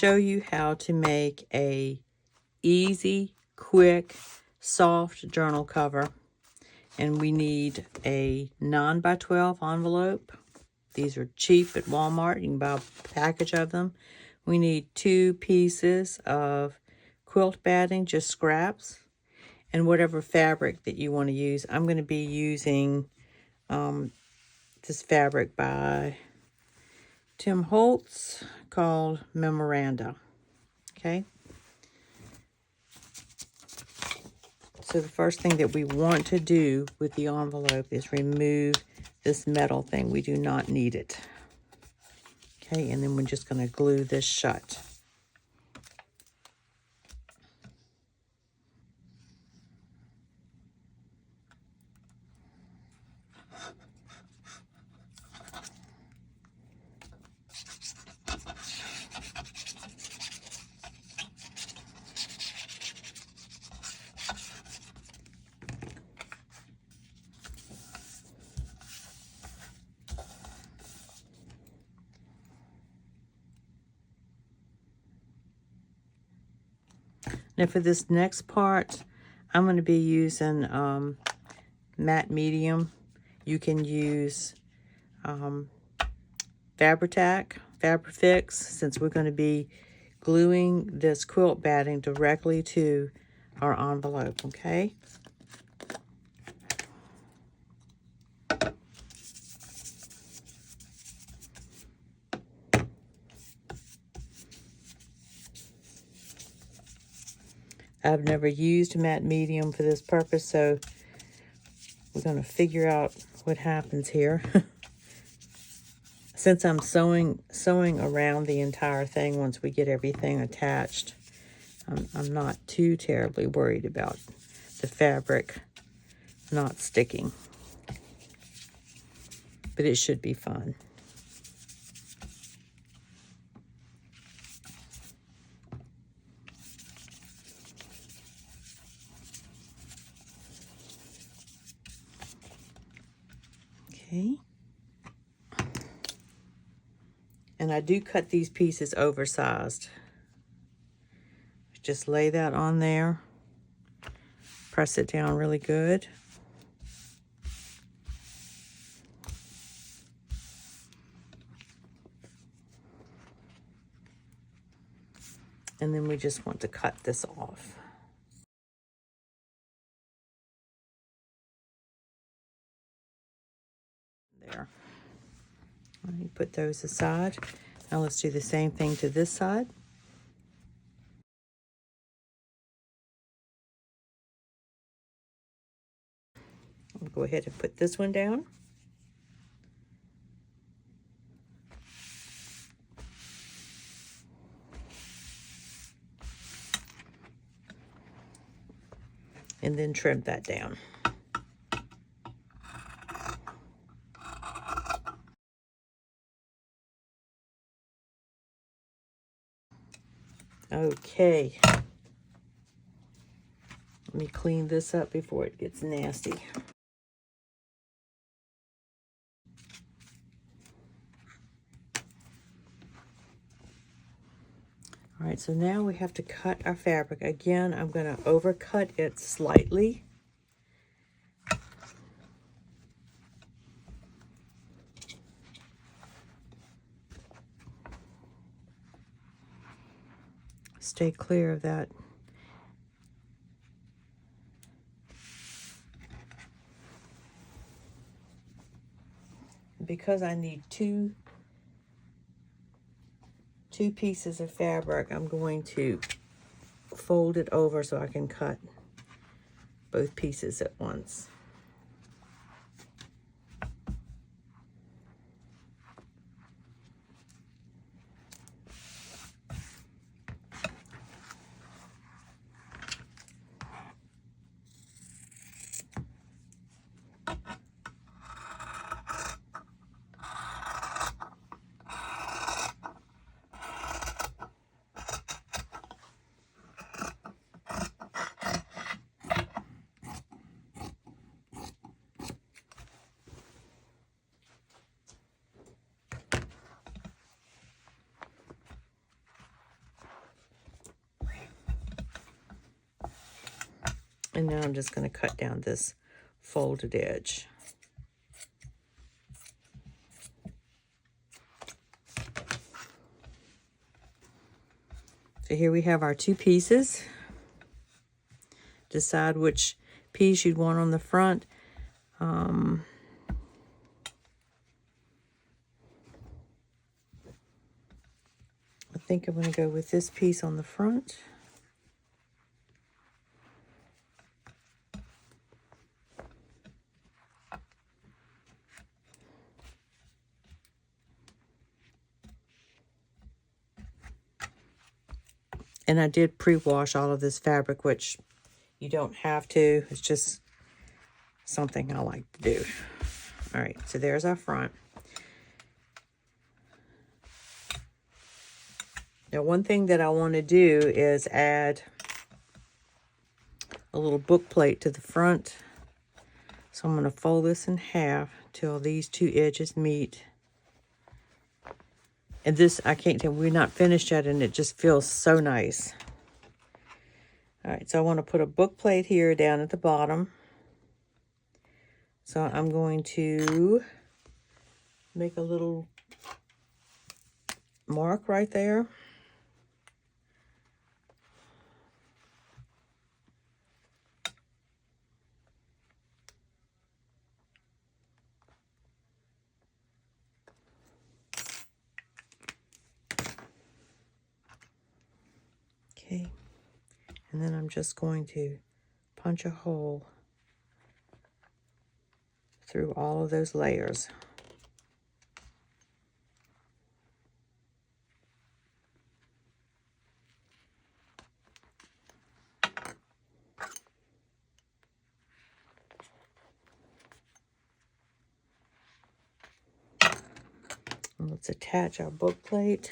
show you how to make a easy, quick, soft journal cover. And we need a 9x12 envelope. These are cheap at Walmart. You can buy a package of them. We need 2 pieces of quilt batting, just scraps, and whatever fabric that you want to use. I'm going to be using this fabric by Tim Holtz called Memoranda. Okay. So the first thing that we want to do with the envelope is remove this metal thing. We do not need it. Okay, and then we're just going to glue this shut. Now for this next part, I'm going to be using matte medium. You can use Fabrifix, since we're going to be gluing this quilt batting directly to our envelope, okay? I've never used matte medium for this purpose, so we're going to figure out what happens here. Since I'm sewing around the entire thing once we get everything attached, I'm not too terribly worried about the fabric not sticking. But it should be fun. Okay. And I do cut these pieces oversized. Just lay that on there. Press it down really good. And then we just want to cut this off. There. Let me put those aside. Now let's do the same thing to this side. I'll go ahead and put this one down. And then trim that down. Okay. Let me clean this up before it gets nasty. All right, so now we have to cut our fabric. Again, I'm going to overcut it slightly. Stay clear of that. Because I need two pieces of fabric, I'm going to fold it over so I can cut both pieces at once. And now I'm just going to cut down this folded edge. So here we have our two pieces. Decide which piece you'd want on the front. I think I'm going to go with this piece on the front. And I did pre-wash all of this fabric, which you don't have to. It's just something I like to do. All right, so there's our front. Now, one thing that I want to do is add a little book plate to the front. So I'm going to fold this in half till these two edges meet. And this, I can't tell, we're not finished yet, and it just feels so nice. All right, so I want to put a book plate here down at the bottom. So I'm going to make a little mark right there. Okay, and then I'm just going to punch a hole through all of those layers. And let's attach our book plate.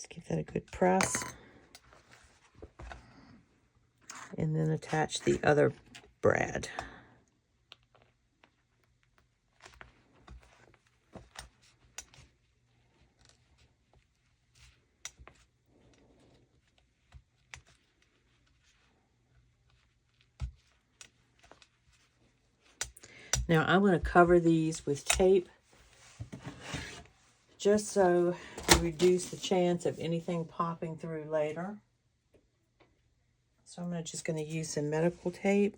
Give that a good press. And then attach the other brad. Now I'm going to cover these with tape just so to reduce the chance of anything popping through later. So I'm just going to use some medical tape.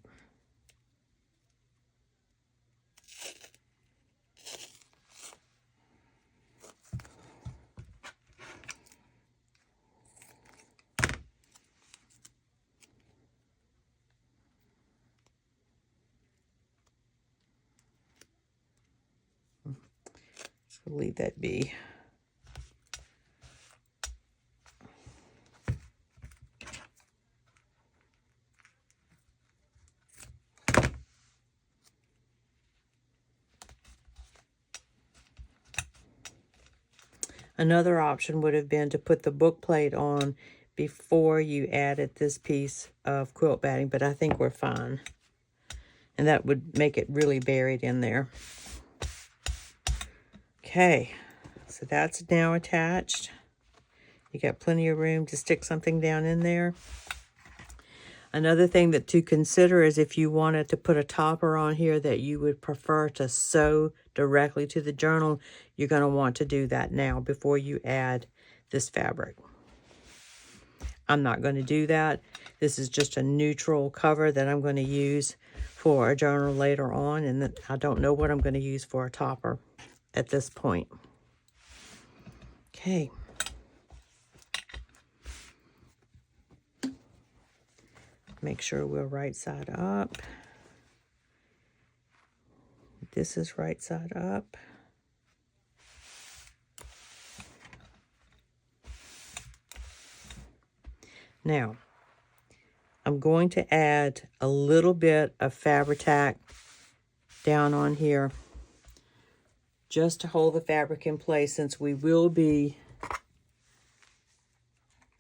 Just going to leave that be. Another option would have been to put the book plate on before you added this piece of quilt batting, but I think we're fine. And that would make it really buried in there. Okay, so that's now attached. You got plenty of room to stick something down in there. Another thing that to consider is if you wanted to put a topper on here that you would prefer to sew directly to the journal, you're going to want to do that now before you add this fabric. I'm not going to do that. This is just a neutral cover that I'm going to use for a journal later on, and I don't know what I'm going to use for a topper at this point. Okay. Make sure we're right side up. This is right side up. Now, I'm going to add a little bit of Fabri-Tac down on here just to hold the fabric in place, since we will be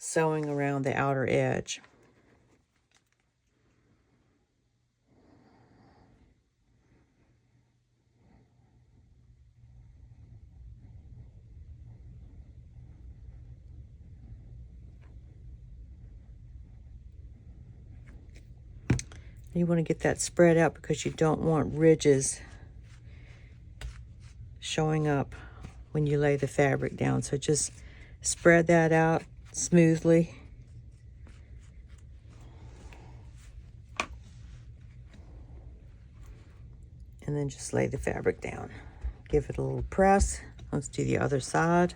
sewing around the outer edge. You want to get that spread out because you don't want ridges showing up when you lay the fabric down. So just spread that out smoothly. And then just lay the fabric down. Give it a little press. Let's do the other side.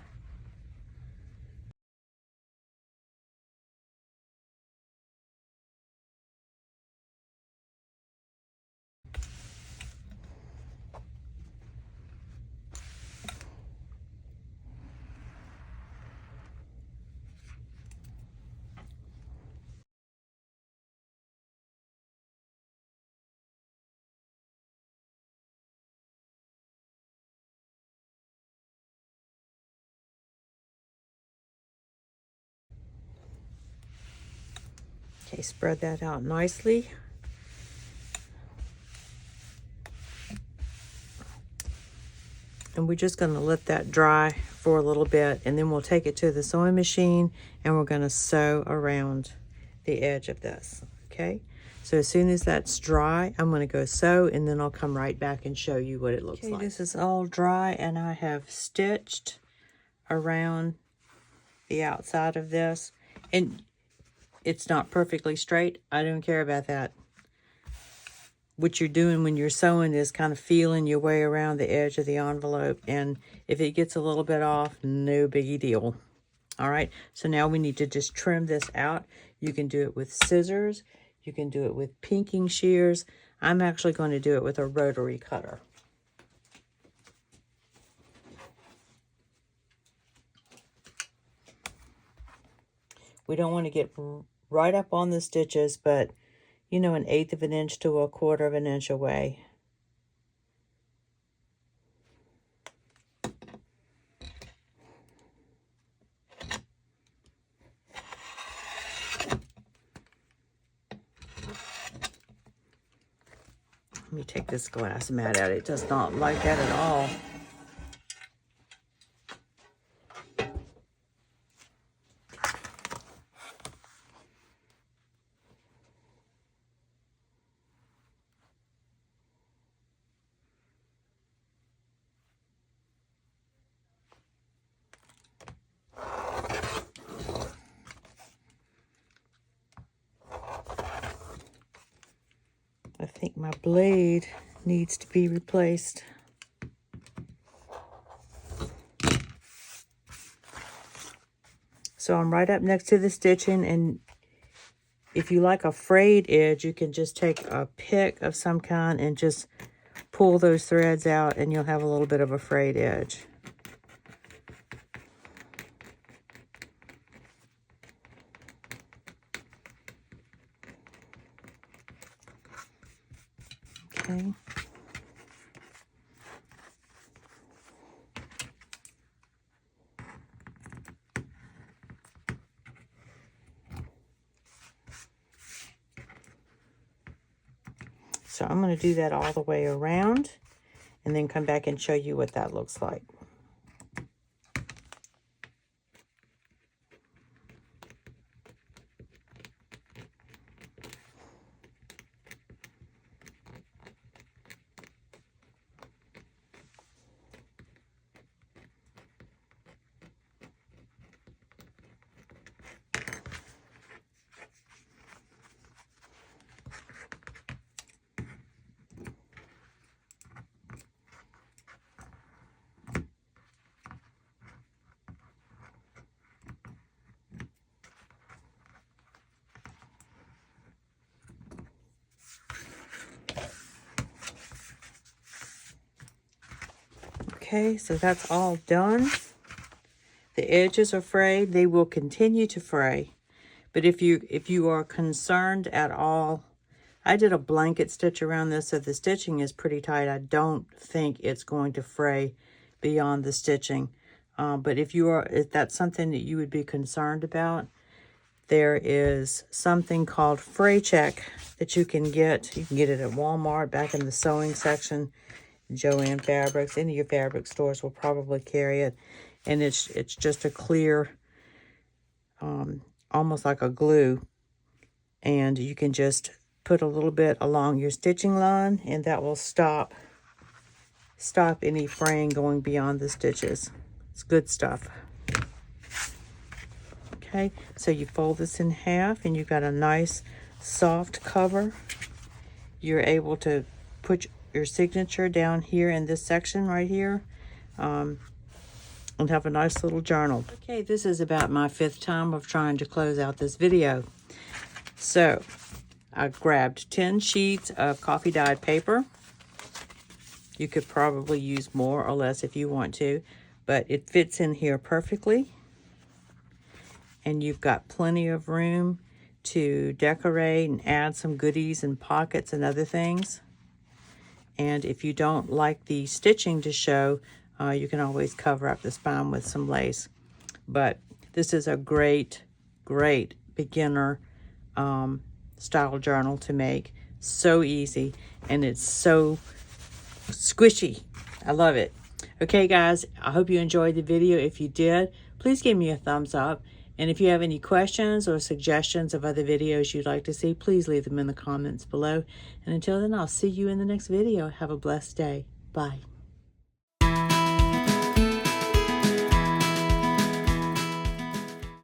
Okay, spread that out nicely. And we're just going to let that dry for a little bit, and then we'll take it to the sewing machine and we're going to sew around the edge of this. Okay, so as soon as that's dry, I'm going to go sew, and then I'll come right back and show you what it looks like. This is all dry, and I have stitched around the outside of this, and it's not perfectly straight. I don't care about that. What you're doing when you're sewing is kind of feeling your way around the edge of the envelope, and if it gets a little bit off, no biggie deal. All right, so now we need to just trim this out. You can do it with scissors. You can do it with pinking shears. I'm actually going to do it with a rotary cutter. We don't want to get right up on the stitches, but you know, 1/8 of an inch to 1/4 of an inch away. Let me take this glass mat out. It does not like that at all. I think my blade needs to be replaced. So I'm right up next to the stitching, and if you like a frayed edge, you can just take a pick of some kind and just pull those threads out, and you'll have a little bit of a frayed edge. Okay. So I'm going to do that all the way around and then come back and show you what that looks like. Okay, so that's all done. The edges are frayed. They will continue to fray. But if you are concerned at all, I did a blanket stitch around this, so the stitching is pretty tight. I don't think it's going to fray beyond the stitching. But if that's something that you would be concerned about, there is something called Fray Check that you can get. You can get it at Walmart, back in the sewing section, Joann Fabrics. Any of your fabric stores will probably carry it. And it's just a clear, almost like a glue. And you can just put a little bit along your stitching line, and that will stop any fraying going beyond the stitches. It's good stuff. Okay, so you fold this in half, and you've got a nice soft cover. You're able to put your signature down here in this section right here, and have a nice little journal. Okay, this is about my 5th time of trying to close out this video. So I grabbed 10 sheets of coffee dyed paper. You could probably use more or less if you want to, but it fits in here perfectly. And you've got plenty of room to decorate and add some goodies and pockets and other things. And if you don't like the stitching to show, you can always cover up the spine with some lace. But this is a great, great beginner style journal to make. So easy, and it's so squishy. I love it. Okay, guys, I hope you enjoyed the video. If you did, please give me a thumbs up. And if you have any questions or suggestions of other videos you'd like to see, please leave them in the comments below. And until then, I'll see you in the next video. Have a blessed day. Bye.